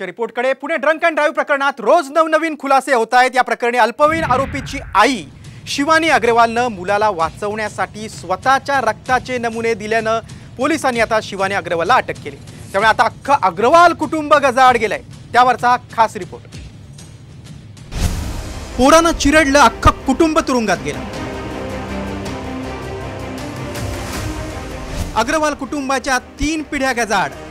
रिपोर्टकडे Pune drunk and drive प्रकरणात रोज नवनवीन खुलासे होत आहेत। या प्रकरणी अल्पवयीन आरोपीची आई शिवानी अग्रवालनं मुलाला वाचवण्यासाठी स्वतःच्या रक्ताचे नमुने दिल्यानं पोलिसांनी आता शिवानी अग्रवालला अटक केली। त्यामुळे आता अख्खा अग्रवाल कुटुंब गजाआड गेलंय। त्यावरचा खास रिपोर्ट। पोरानं चिरडलं, अख्खं कुटुंब तुरुंगात गेलं। अग्रवाल कुटुंबाच्या 3 पिढ्या गजाआड।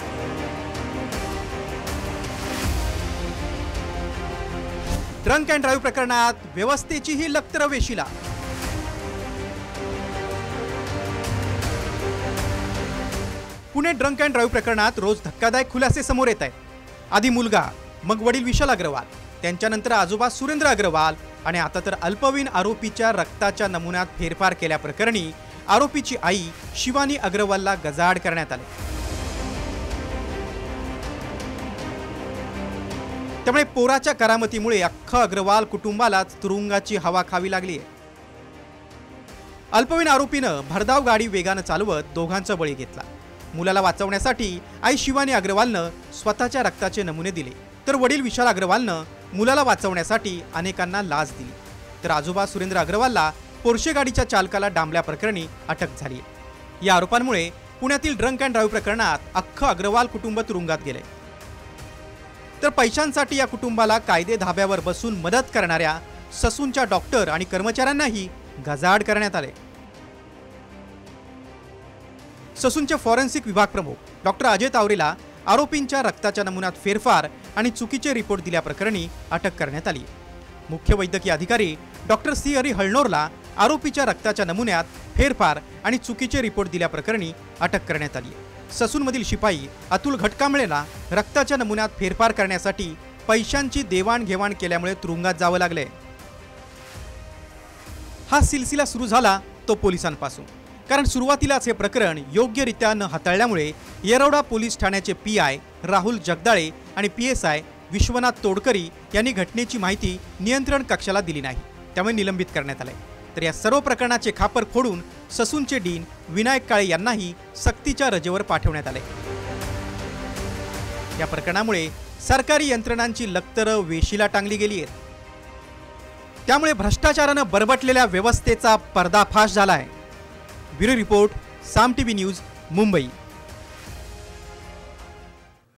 ड्रंक अँड ड्राइव्ह प्रकरणात व्यवस्थेची ही लक्तर वेशीला। पुणे ड्रंक अँड ड्राइव्ह प्रकरणात रोज धक्कादायक खुलासे समोर येत आहेत। आधी मुलगा, मग वडील विशाल अग्रवाल, त्यांच्यानंतर आजोबा सुरेंद्र अग्रवाल आणि आता तर अल्पवयीन आरोपीच्या रक्ताच्या नमुन्यात फेरफार केल्याप्रकरणी आरोपीची आई शिवानी अग्रवालला गजाआड करण्यात आले। त्यामुळे पोराच्या करामतीमुळे अख्खं अग्रवाल कुटुंबालाच तुरुंगाची हवा खावी लागली आहे। अल्पवयीन आरोपीनं भरधाव गाडी वेगानं चालवत दोघांचा बळी घेतला। मुलाला वाचवण्यासाठी आई शिवानी अग्रवालनं स्वतःच्या रक्ताचे नमुने दिले, तर वडील विशाल अग्रवालनं मुलाला वाचवण्यासाठी अनेकांना लाच दिली। तर आजोबा सुरेंद्र अग्रवालला पोर्शे गाडीच्या चालकाला डांबल्याप्रकरणी अटक झाली। या आरोपांमुळे पुण्यातील ड्रंक अँड ड्राइव्ह प्रकरणात अख्खं अग्रवाल कुटुंब तुरुंगात गेले। तर पैशांसाठी या कुटुंबाला कायदे धाब्यावर बसून मदत करणाऱ्या ससूनच्या डॉक्टर आणि कर्मचाऱ्यांनाही गजाआड करण्यात आले। ससूनचे फॉरेन्सिक विभाग प्रमुख डॉक्टर अजय तावरेला आरोपींच्या रक्ताच्या नमुन्यात फेरफार आणि चुकीचे रिपोर्ट दिल्याप्रकरणी अटक करण्यात आली। मुख्य वैद्यकीय अधिकारी डॉक्टर सी हरी हळनोरला आरोपीच्या रक्ताच्या नमुन्यात फेरफार आणि चुकीचे रिपोर्ट दिल्याप्रकरणी अटक करण्यात आली। ससूनमधील शिपाई अतुल घटकांबळेला रक्ताच्या नमुन्यात फेरफार करण्यासाठी पैशांची देवाणघेवाण केल्यामुळे तुरुंगात जावं लागले। हा सिलसिला सुरू झाला तो पोलिसांपासून, कारण सुरुवातीलाच हे प्रकरण योग्यरित्या न हाताळल्यामुळे येरवडा पोलीस ठाण्याचे पीआय राहुल जगदाळे आणि पीएसआय विश्वनाथ तोडकरी यांनी घटनेची माहिती नियंत्रण कक्षाला दिली नाही, त्यामुळे निलंबित करण्यात आले। तर या सर्व प्रकरणाचे खापर फोडून ससूनचे डीन विनायक काळे यांनाही सक्तीच्या रजेवर पाठवण्यात आले। या प्रकरणामुळे सरकारी यंत्रणांची लक्तर वेशीला टांगली गेली आहे। त्यामुळे भ्रष्टाचाराने बरबटलेल्या व्यवस्थेचा पर्दाफाश झाला आहे। ब्युरो रिपोर्ट, साम टीव्ही न्यूज, मुंबई।